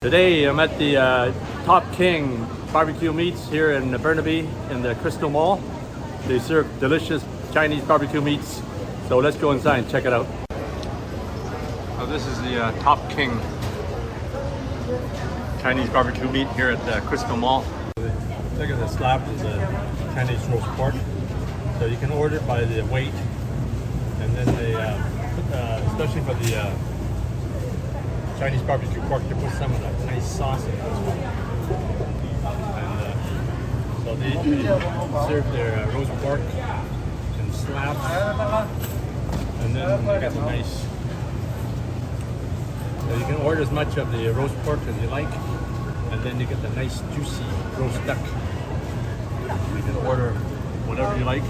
Today I'm at the Top King BBQ Meats here in Burnaby in the Chrystal Mall. They serve delicious Chinese BBQ meats. So let's go inside and check it out. So this is the Top King Chinese BBQ meat here at the Chrystal Mall. Look at the slab is a Chinese roast pork. So you can order by the weight, and then they especially for the Chinese barbecue pork, they put some of that nice sauce in it as well. And so they serve their roast pork in slabs, and then you get the nice. So you can order as much of the roast pork as you like, and then you get the nice juicy roast duck. You can order whatever you like.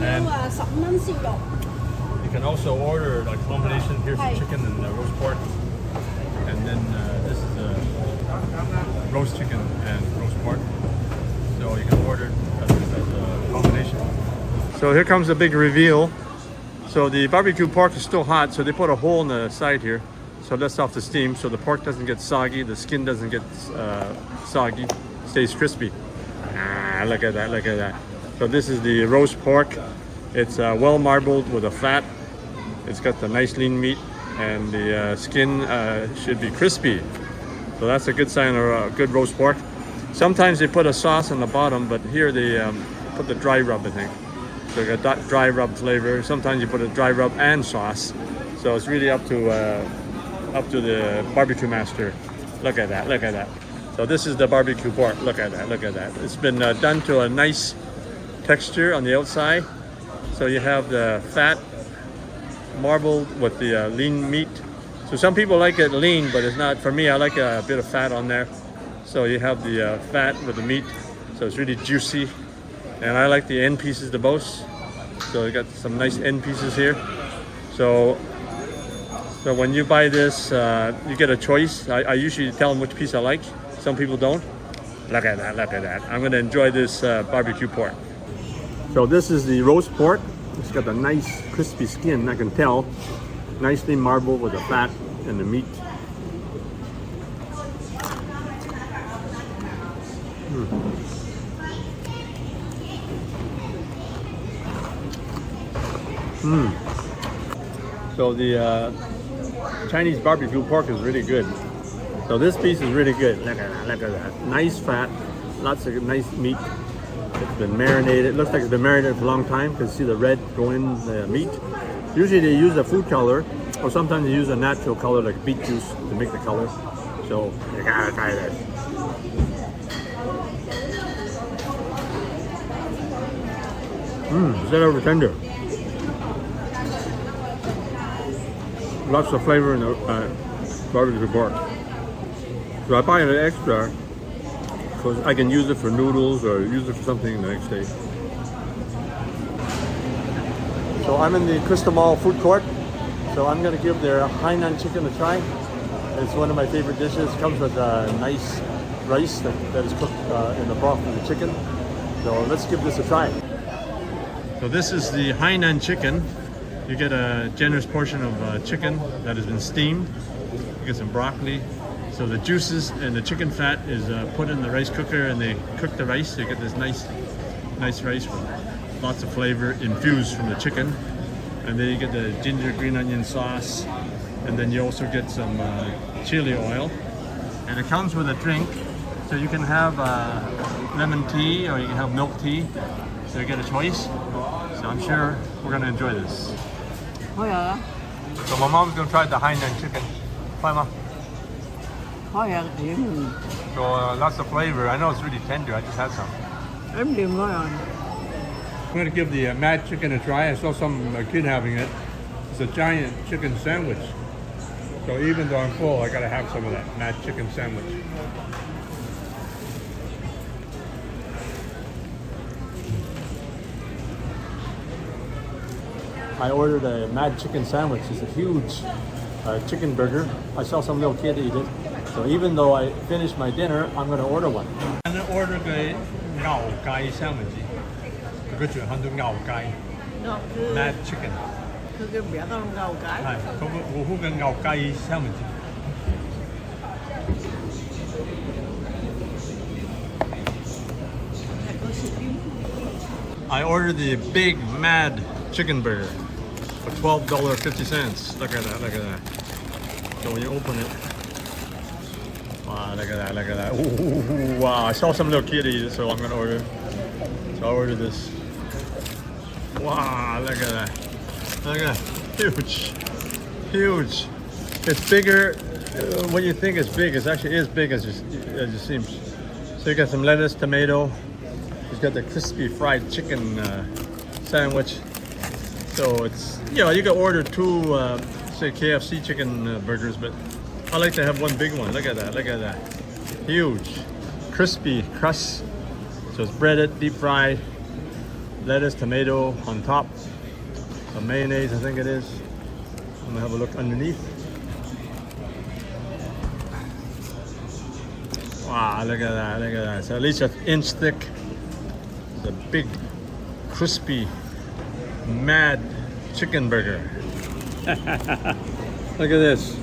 And you can also order a combination. Here's the chicken and the roast pork. And then this is roast chicken and roast pork. So you can order as a combination. So here comes the big reveal. So the barbecue pork is still hot, so they put a hole in the side here. So that's off the steam, so the pork doesn't get soggy, the skin doesn't get soggy, stays crispy. Ah, look at that, look at that. So this is the roast pork. It's well marbled with a fat. It's got the nice lean meat, and the skin should be crispy. So that's a good sign of a good roast pork. Sometimes they put a sauce on the bottom, but here they put the dry rub, I think. So you got that dry rub flavor. Sometimes you put a dry rub and sauce. So it's really up to the barbecue master. Look at that, look at that. So this is the barbecue pork. Look at that, look at that. It's been done to a nice texture on the outside. So you have the fat marbled with the lean meat. So some people like it lean, but it's not for me. I like a bit of fat on there. So you have the fat with the meat, so it's really juicy, and I like the end pieces the most. So you got some nice end pieces here. So when you buy this, you get a choice. I usually tell them which piece I like. Some people don't. Look at that, look at that. I'm gonna enjoy this barbecue pork. So this is the roast pork. It's got a nice crispy skin, I can tell. Nicely marbled with the fat and the meat. So the Chinese barbecue pork is really good. So this piece is really good. Look at that, look at that. Nice fat, lots of nice meat. It's been marinated. It looks like it's been marinated for a long time. You can see the red going in the meat. Usually they use a food color, or sometimes they use a natural color like beet juice to make the color. So you gotta try this. It's over tender. Lots of flavor in the barbecue pork. So I buy it extra because I can use it for noodles or use it for something the next day. So I'm in the Chrystal Mall food court. So I'm going to give their Hainan chicken a try. It's one of my favorite dishes. It comes with nice rice that is cooked in the broth of the chicken. So let's give this a try. So this is the Hainan chicken. You get a generous portion of chicken that has been steamed. You get some broccoli. So the juices and the chicken fat is put in the rice cooker, and they cook the rice. So you get this nice rice with lots of flavor infused from the chicken. And then you get the ginger green onion sauce, and then you also get some chili oil. And it comes with a drink, so you can have lemon tea or you can have milk tea. So you get a choice. So I'm sure we're gonna enjoy this. Oh yeah. So my mom's gonna try the Hainan chicken. Try, Mom. Oh yeah. So lots of flavor. I know it's really tender. I just had some. I'm going to give the mad chicken a try. I saw some kid having it. It's a giant chicken sandwich. So even though I'm full, I got to have some of that mad chicken sandwich. I ordered a mad chicken sandwich. It's a huge chicken burger. I saw some little kid eat it. So even though I finished my dinner, I'm going to order one. I'm going to order the ngao gai sandwich. Mad chicken. 佢叫名都牛解。係，嗰個牛雞三文治。I ordered the Big Mad Chicken Burger for $12.50. Look at that, look at that. So when you open it, wow, look at that, look at that. Ooh, wow, I saw some little kid eat it, so I'm gonna order. So I ordered this. Wow, look at that. Look at that. Huge. Huge. It's bigger. What you think is big, it actually is big as it seems. So you got some lettuce, tomato. He's got the crispy fried chicken sandwich. So it's, you know, you can order two, say KFC chicken burgers, but I like to have one big one. Look at that, look at that. Huge, crispy crust. So it's breaded, deep fried, lettuce, tomato on top, some mayonnaise, I think it is. I'm gonna have a look underneath. Wow, look at that, look at that. So at least an inch thick. The big, crispy, mad chicken burger. Look at this.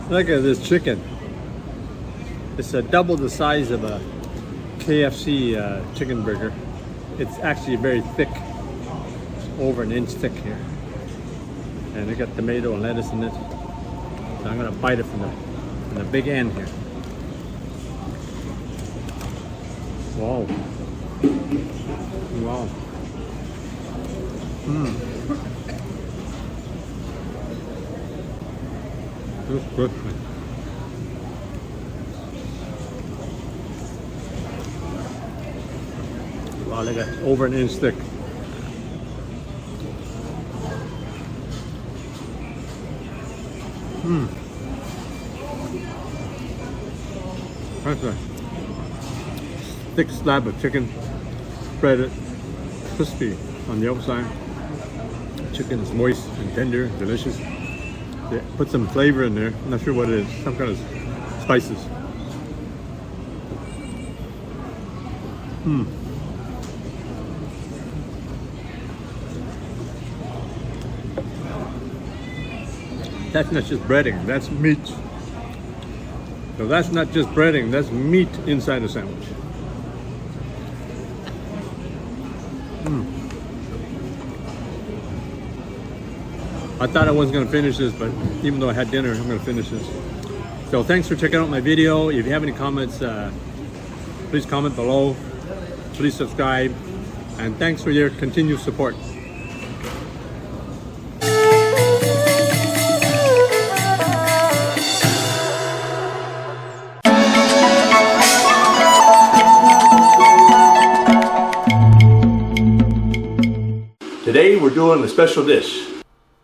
Look at this chicken. It's double the size of a KFC chicken burger. It's actually very thick. It's over an inch thick here. And they got tomato and lettuce in it. So I'm gonna bite it from the big end here. Wow. Wow. Mmm. This is good. Wow, look at that. Over an inch thick. Mmm. That's a thick slab of chicken, breaded, crispy on the outside. Chicken is moist and tender, delicious. They put some flavor in there. I'm not sure what it is. Some kind of spices. Mmm. That's not just breading, that's meat. So that's not just breading, that's meat inside the sandwich. I thought I wasn't going to finish this, but even though I had dinner, I'm going to finish this. So thanks for checking out my video. If you have any comments, please comment below. Please subscribe. And thanks for your continued support. Today we're doing a special dish.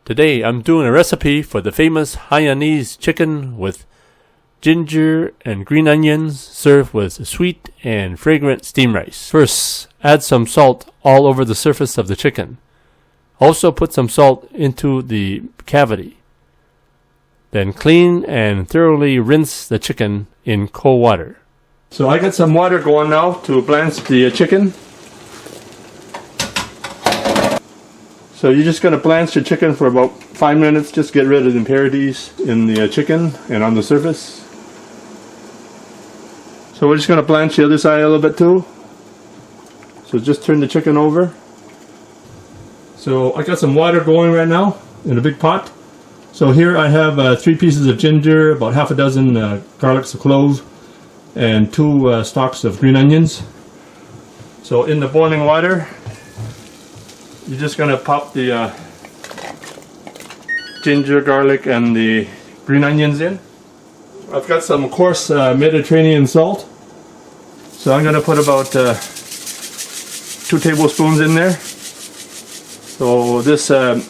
Today I'm doing a recipe for the famous Hainanese chicken with ginger and green onions served with sweet and fragrant steamed rice. First, add some salt all over the surface of the chicken. Also put some salt into the cavity. Then clean and thoroughly rinse the chicken in cold water. So I got some water going now to blanch the chicken. So you're just going to blanch the chicken for about 5 minutes, just get rid of the impurities in the chicken and on the surface. So we're just going to blanch the other side a little bit too. So just turn the chicken over. So I got some water going right now in a big pot. So here I have 3 pieces of ginger, about half a dozen garlics or cloves, and 2 stalks of green onions. So in the boiling water, you're just going to pop the ginger, garlic, and the green onions in. I've got some coarse Mediterranean salt. So I'm going to put about 2 tablespoons in there. So this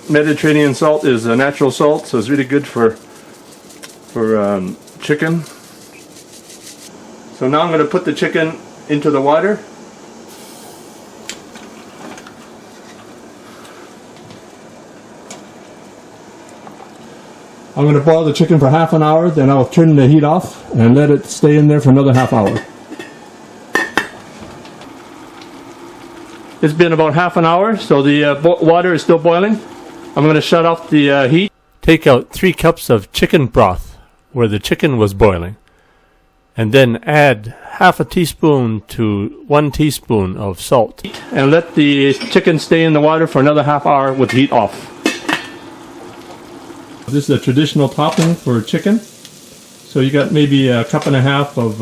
Mediterranean salt is a natural salt, so it's really good for chicken. So now I'm going to put the chicken into the water. I'm going to boil the chicken for half an hour, then I'll turn the heat off and let it stay in there for another half hour. It's been about half an hour, so the water is still boiling. I'm going to shut off the heat. Take out 3 cups of chicken broth where the chicken was boiling And then add half a teaspoon to 1 teaspoon of salt. And let the chicken stay in the water for another half hour with the heat off. This is a traditional topping for chicken. So you got maybe a cup and a half of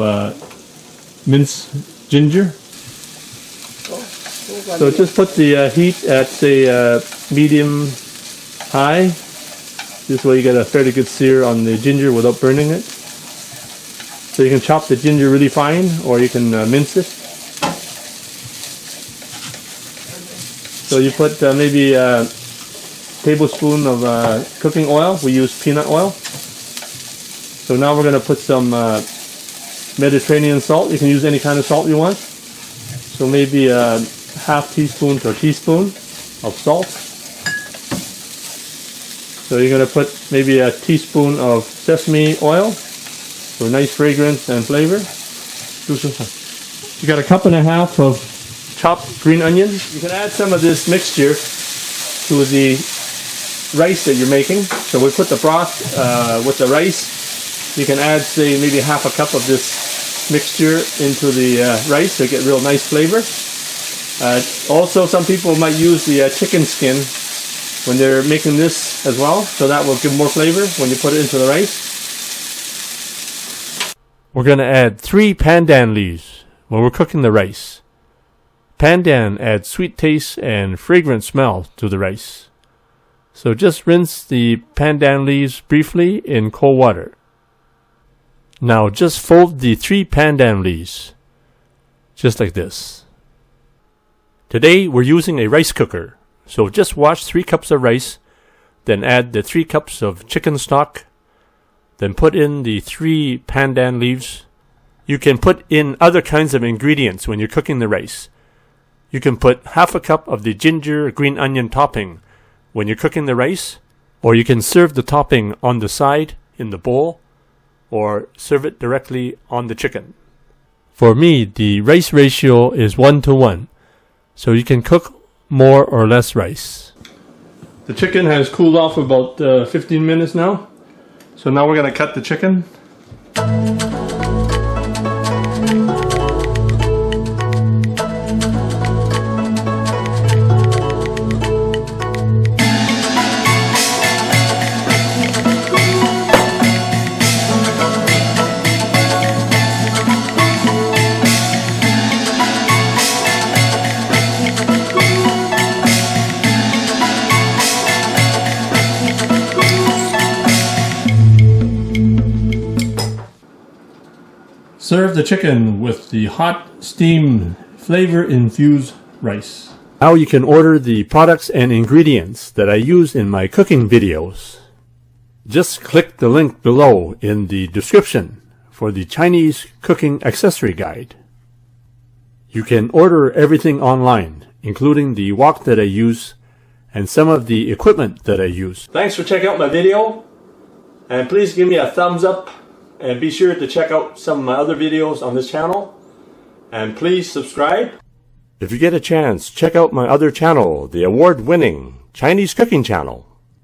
minced ginger. So just put the heat at say medium high. This way you get a fairly good sear on the ginger without burning it. So you can chop the ginger really fine, or you can mince it. So you put maybe a tablespoon of cooking oil. We use peanut oil. So now we're going to put some Mediterranean salt. You can use any kind of salt you want. So maybe a half teaspoon to a teaspoon of salt. So you're going to put maybe a teaspoon of sesame oil for nice fragrance and flavor. You got a cup and a half of chopped green onion. You can add some of this mixture to the rice that you're making. So we put the broth with the rice. You can add say maybe half a cup of this mixture into the rice to get real nice flavor. Also, some people might use the chicken skin when they're making this as well, so that will give more flavor when you put it into the rice. We're going to add 3 pandan leaves when we're cooking the rice. Pandan adds sweet taste and fragrant smell to the rice. So just rinse the pandan leaves briefly in cold water. Now just fold the 3 pandan leaves, just like this. Today we're using a rice cooker. So just wash 3 cups of rice, then add the 3 cups of chicken stock, then put in the 3 pandan leaves. You can put in other kinds of ingredients when you're cooking the rice. You can put half a cup of the ginger green onion topping when you're cooking the rice, or you can serve the topping on the side in the bowl, or serve it directly on the chicken. For me, the rice ratio is 1:1, so you can cook more or less rice. The chicken has cooled off about 15 minutes now. So now we're going to cut the chicken. Serve the chicken with the hot, steamed, flavor-infused rice. Now you can order the products and ingredients that I use in my cooking videos. Just click the link below in the description for the Chinese cooking accessory guide. You can order everything online, including the wok that I use and some of the equipment that I use. Thanks for checking out my video, and please give me a thumbs up. And be sure to check out some of my other videos on this channel. And please subscribe. If you get a chance, check out my other channel, the award-winning Chinese cooking channel.